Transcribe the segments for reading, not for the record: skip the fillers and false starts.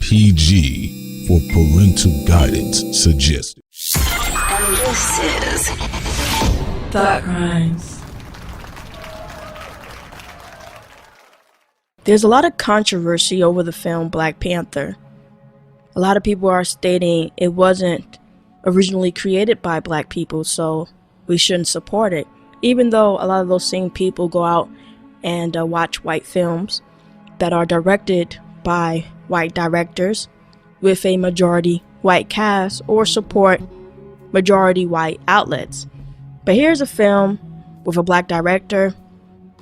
PG for parental guidance suggested. And this is Thought Crimes. There's a lot of controversy over the film Black Panther. A lot of people are stating it wasn't originally created by black people, so we shouldn't support it. Even though a lot of those same people go out and watch white films that are directed by white directors with a majority white cast or support majority white outlets. But here's a film with a black director,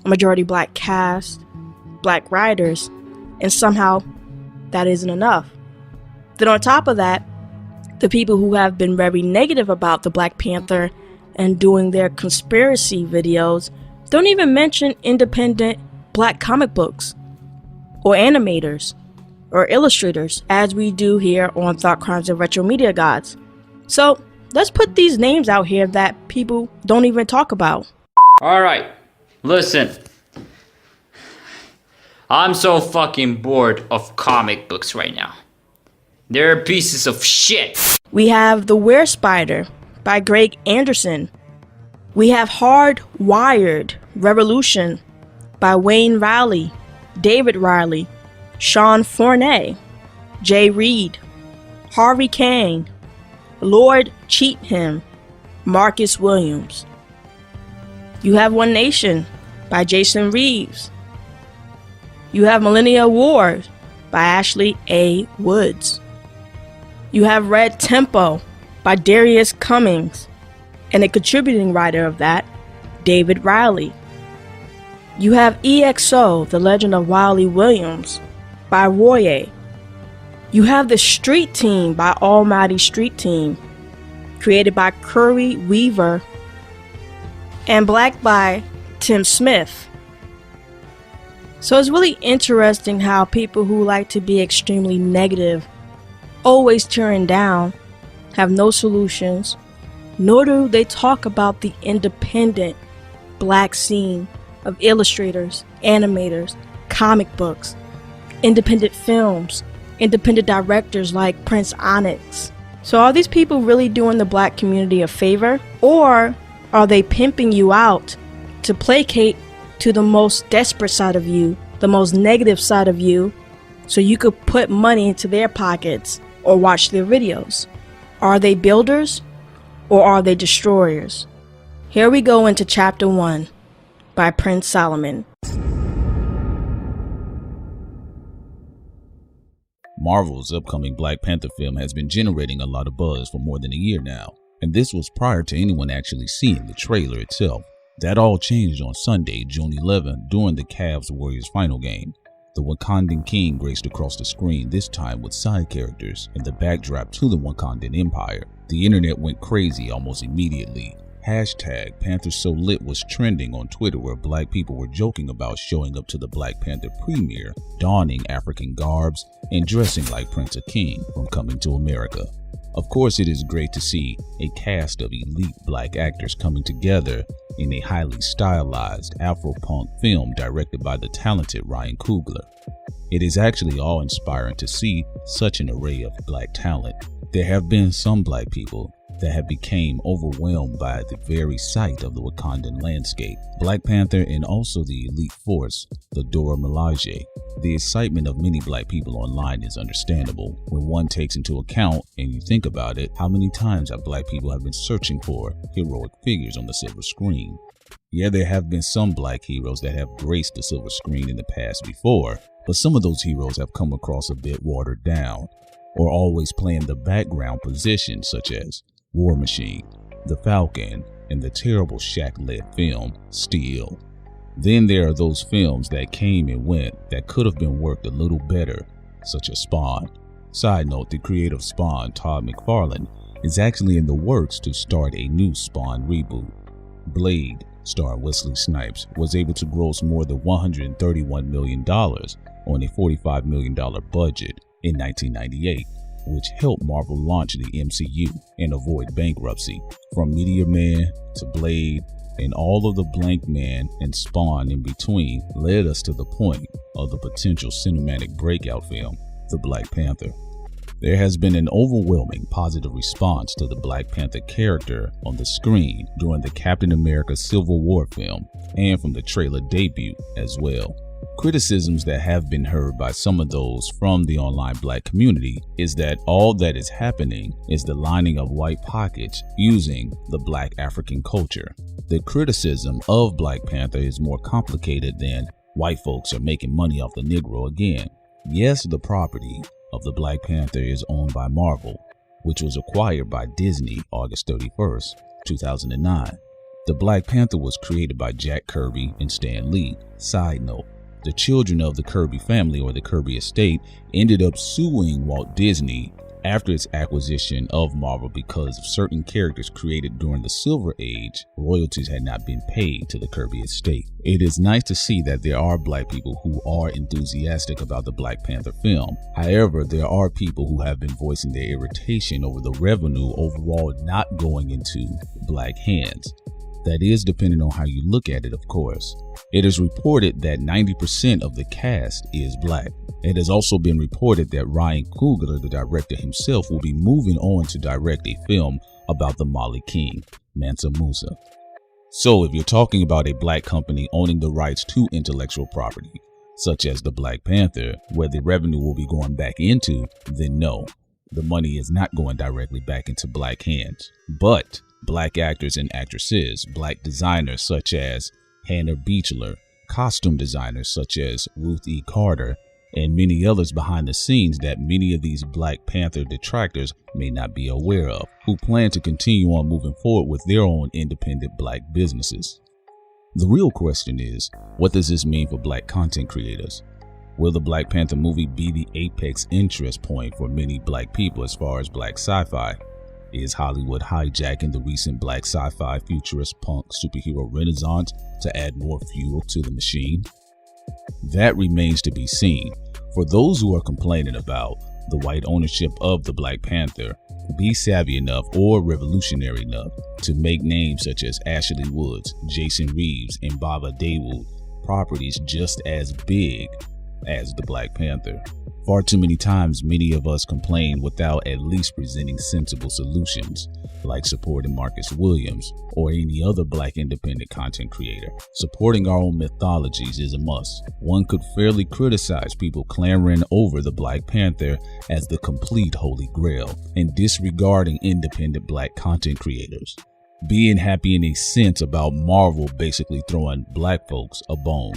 a majority black cast, black writers, and somehow that isn't enough. Then on top of that, the people who have been very negative about the Black Panther and doing their conspiracy videos don't even mention independent black comic books or animators or illustrators as we do here on Thought Crimes and Retro Media Gods. So let's put these names out here that people don't even talk about. Alright, listen. I'm so fucking bored of comic books right now. They're pieces of shit. We have The Were-Spider by Greg Anderson. We have Hardwired Revolution by Wayne Riley, David Riley, Sean Fournette, Jay Reed, Harvey Kang, Lord Cheatham, Marcus Williams. You have One Nation by Jason Reeves. You have Millennia Wars by Ashley A. Woods. You have Red Tempo by Darius Cummings, and a contributing writer of that, David Riley. You have EXO, The Legend of Wiley Williams by Roye. You have The Street Team by Almighty Street Team, created by Curry Weaver, and Black by Tim Smith. So it's really interesting how people who like to be extremely negative, always tearing down, have no solutions, nor do they talk about the independent black scene of illustrators, animators, comic books, independent films, independent directors like Prince Onyx. So are these people really doing the black community a favor, or are they pimping you out to placate to the most desperate side of you, the most negative side of you, so you could put money into their pockets or watch their videos? Are they builders or are they destroyers? Here we go into Chapter 1 by Prince Solomon. Marvel's upcoming Black Panther film has been generating a lot of buzz for more than a year now, and this was prior to anyone actually seeing the trailer itself. That all changed on Sunday, June 11th, during the Cavs-Warriors final game. The Wakandan king graced across the screen, this time with side characters and the backdrop to the Wakandan Empire. The internet went crazy almost immediately. Hashtag PantherSoLit was trending on Twitter, where black people were joking about showing up to the Black Panther premiere, donning African garbs and dressing like Prince or King from Coming to America. Of course, it is great to see a cast of elite black actors coming together in a highly stylized Afro-punk film directed by the talented Ryan Coogler. It is actually awe-inspiring to see such an array of black talent. There have been some black people that have become overwhelmed by the very sight of the Wakandan landscape, Black Panther, and also the elite force, the Dora Milaje. The excitement of many black people online is understandable when one takes into account, and you think about it, how many times have black people have been searching for heroic figures on the silver screen. Yeah, there have been some black heroes that have graced the silver screen in the past before, but some of those heroes have come across a bit watered down, or always playing the background position, such as War Machine, The Falcon, and the terrible Shaq-led film, Steel. Then there are those films that came and went that could have been worked a little better, such as Spawn. Side note, the creator of Spawn, Todd McFarlane, is actually in the works to start a new Spawn reboot. Blade, starring Wesley Snipes, was able to gross more than $131 million on a $45 million budget in 1998. Which helped Marvel launch the MCU and avoid bankruptcy. From Meteor Man to Blade and all of the Blank Man and Spawn in between led us to the point of the potential cinematic breakout film. the Black Panther. There has been an overwhelming positive response to the Black Panther character on the screen during the Captain America Civil War film and from the trailer debut as well. Criticisms that have been heard by some of those from the online Black community is that all that is happening is the lining of white pockets using the Black African culture. The criticism of Black Panther is more complicated than white folks are making money off the Negro again. Yes, the property of the Black Panther is owned by Marvel, which was acquired by Disney August 31st, 2009. The Black Panther was created by Jack Kirby and Stan Lee. Side note, the children of the Kirby family or the Kirby estate ended up suing Walt Disney after its acquisition of Marvel because of certain characters created during the Silver Age. Royalties had not been paid to the Kirby estate. It is nice to see that there are Black people who are enthusiastic about the Black Panther film. However, there are people who have been voicing their irritation over the revenue overall not going into Black hands. That is depending on how you look at it, of course. It is reported that 90% of the cast is Black. It has also been reported that Ryan Coogler, the director himself, will be moving on to direct a film about the Mali King, Mansa Musa. So if you're talking about a Black company owning the rights to intellectual property, such as the Black Panther, where the revenue will be going back into, then no, the money is not going directly back into Black hands. But Black actors and actresses, Black designers such as Hannah Beachler, costume designers such as Ruth E. Carter, and many others behind the scenes that many of these Black Panther detractors may not be aware of, who plan to continue on moving forward with their own independent Black businesses. The real question is, what does this mean for Black content creators? Will the Black Panther movie be the apex interest point for many Black people as far as Black sci-fi? Is Hollywood hijacking the recent Black sci-fi futurist punk superhero renaissance to add more fuel to the machine? That remains to be seen. For those who are complaining about the white ownership of the Black Panther, be savvy enough or revolutionary enough to make names such as Ashley Woods, Jason Reeves, and Baba Dawood properties just as big as the Black Panther. Far too many times, many of us complain without at least presenting sensible solutions, like supporting Marcus Williams or any other Black independent content creator. Supporting our own mythologies is a must. One could fairly criticize people clamoring over the Black Panther as the complete holy grail and disregarding independent Black content creators. Being happy in a sense about Marvel basically throwing Black folks a bone.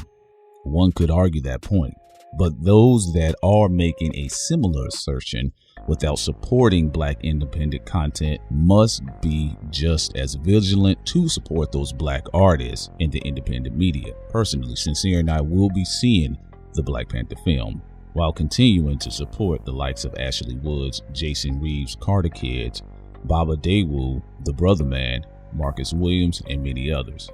One could argue that point. But those that are making a similar assertion without supporting Black independent content must be just as vigilant to support those Black artists in the independent media. Personally, Sincere and I will be seeing the Black Panther film while continuing to support the likes of Ashley Woods, Jason Reeves, Carter Kids, Baba Dawood, The Brother Man, Marcus Williams, and many others.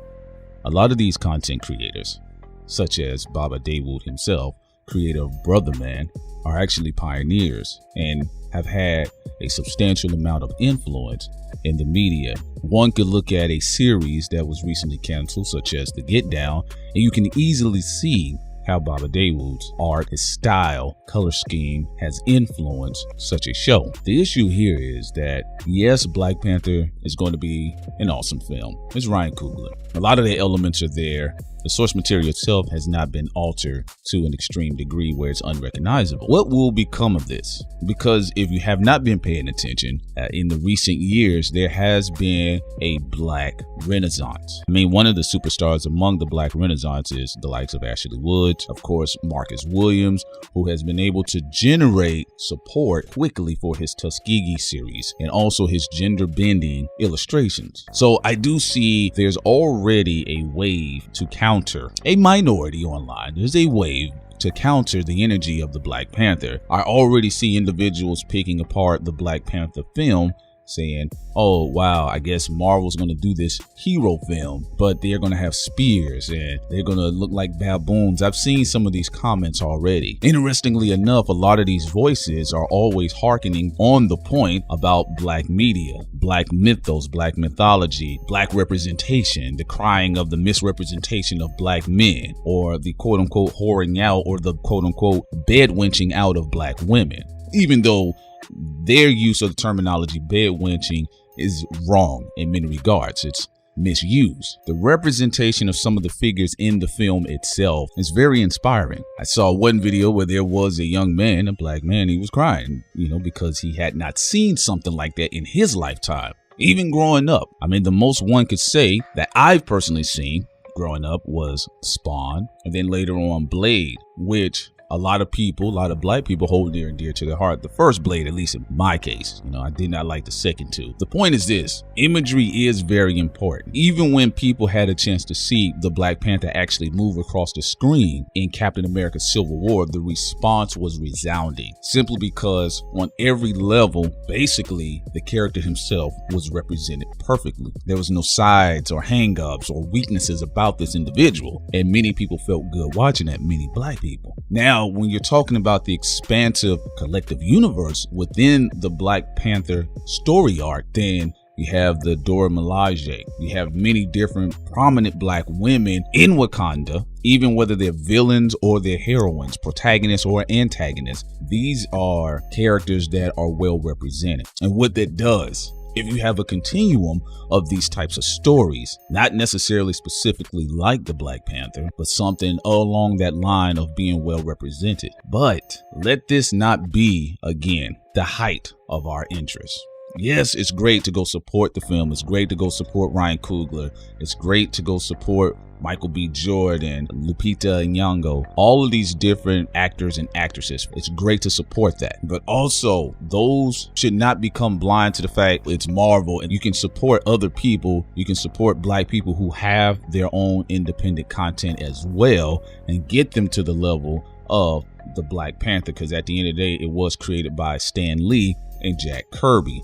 A lot of these content creators, such as Baba Dawood himself, creator of Brother Man, are actually pioneers and have had a substantial amount of influence in the media. One could look at a series that was recently canceled, such as The Get Down, and you can easily see how Baba Dawood's art, his style, color scheme has influenced such a show. The issue here is that, yes, Black Panther is going to be an awesome film. It's Ryan Coogler. A lot of the elements are there. The source material itself has not been altered to an extreme degree where it's unrecognizable. What will become of this? Because if you have not been paying attention, in the recent years, there has been a Black renaissance. I mean, one of the superstars among the Black renaissance is the likes of Ashley Woods, of course, Marcus Williams, who has been able to generate support quickly for his Tuskegee series and also his gender bending illustrations. So I do see there's already a wave to counter a minority online. There's a wave to counter the energy of the Black Panther. I already see individuals picking apart the Black Panther film saying, oh, wow, I guess Marvel's going to do this hero film, but they're going to have spears and they're going to look like baboons. I've seen some of these comments already. Interestingly enough, a lot of these voices are always hearkening on the point about black media, black mythos, black mythology, black representation, the crying of the misrepresentation of black men, or the quote unquote whoring out or the quote unquote bed wenching out of black women. Even though their use of the terminology bed wenching is wrong in many regards, it's misused. The representation of some of the figures in the film itself is very inspiring. I saw one video where there was a young man, a black man, he was crying, because he had not seen something like that in his lifetime. Even growing up, I mean, the most one could say that I've personally seen growing up was Spawn, and then later on Blade, which a lot of black people hold near and dear to their heart. The first Blade, at least in my case, I did not like the second two. The point is this: imagery is very important. Even when people had a chance to see the Black Panther actually move across the screen in Captain America Civil War, the response was resounding, simply because on every level, basically, the character himself was represented perfectly. There was no sides or hang-ups or weaknesses about this individual, and many people felt good watching that, many black people. Now, when you're talking about the expansive collective universe within the Black Panther story arc, then you have the Dora Milaje. You have many different prominent black women in Wakanda, even whether they're villains or they're heroines, protagonists or antagonists. These are characters that are well represented. And what that does, if you have a continuum of these types of stories, not necessarily specifically like the Black Panther, but something along that line of being well represented. But let this not be, again, the height of our interest. Yes, it's great to go support the film. It's great to go support Ryan Coogler. It's great to go support Michael B. Jordan, Lupita Nyong'o, all of these different actors and actresses. It's great to support that. But also, those should not become blind to the fact it's Marvel and you can support other people. You can support black people who have their own independent content as well and get them to the level of the Black Panther, because at the end of the day, it was created by Stan Lee and Jack Kirby.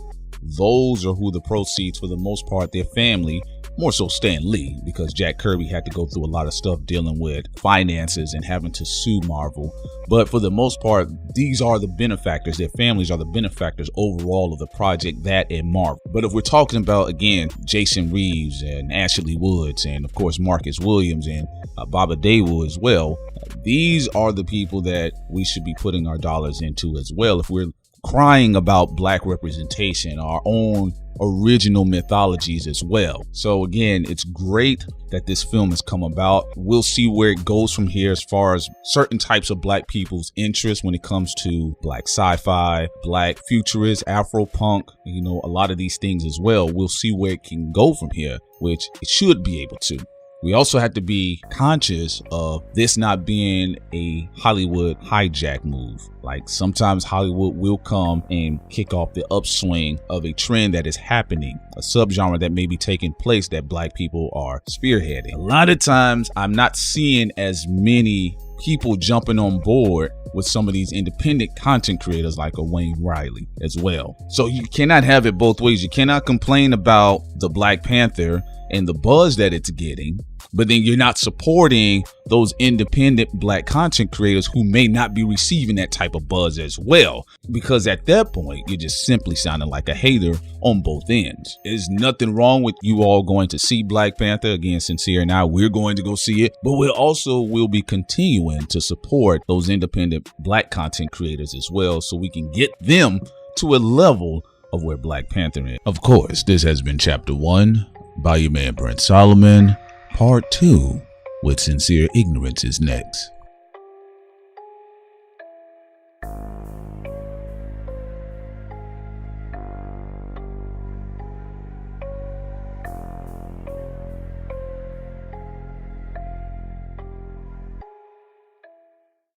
Those are who the proceeds, for the most part, their family, more so Stan Lee, because Jack Kirby had to go through a lot of stuff dealing with finances and having to sue Marvel. But for the most part, these are the benefactors. Their families are the benefactors overall of the project, that and Marvel. But if we're talking about, again, Jason Reeves and Ashley Woods and, of course, Marcus Williams and Baba Daewoo as well, these are the people that we should be putting our dollars into as well if we're crying about black representation, our own original mythologies as well. So again, it's great that this film has come about. We'll see where it goes from here as far as certain types of black people's interest when it comes to black sci-fi, black futurist, Afro-punk, a lot of these things as well. We'll see where it can go from here, which it should be able to. We also have to be conscious of this not being a Hollywood hijack move. Like, sometimes Hollywood will come and kick off the upswing of a trend that is happening, a subgenre that may be taking place that black people are spearheading. A lot of times I'm not seeing as many people jumping on board with some of these independent content creators like a Wayne Riley as well. So you cannot have it both ways. You cannot complain about the Black Panther and the buzz that it's getting, but then you're not supporting those independent black content creators who may not be receiving that type of buzz as well. Because at that point, you're just simply sounding like a hater on both ends. There's nothing wrong with you all going to see Black Panther. Again, Sincere and I, we're going to go see it, but we'll be continuing to support those independent black content creators as well, so we can get them to a level of where Black Panther is. Of course, this has been Chapter 1 by your man Brent Solomon. Part 2 with Sincere Ignorance is next.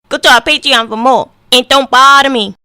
Go to our Patreon for more, and don't bother me.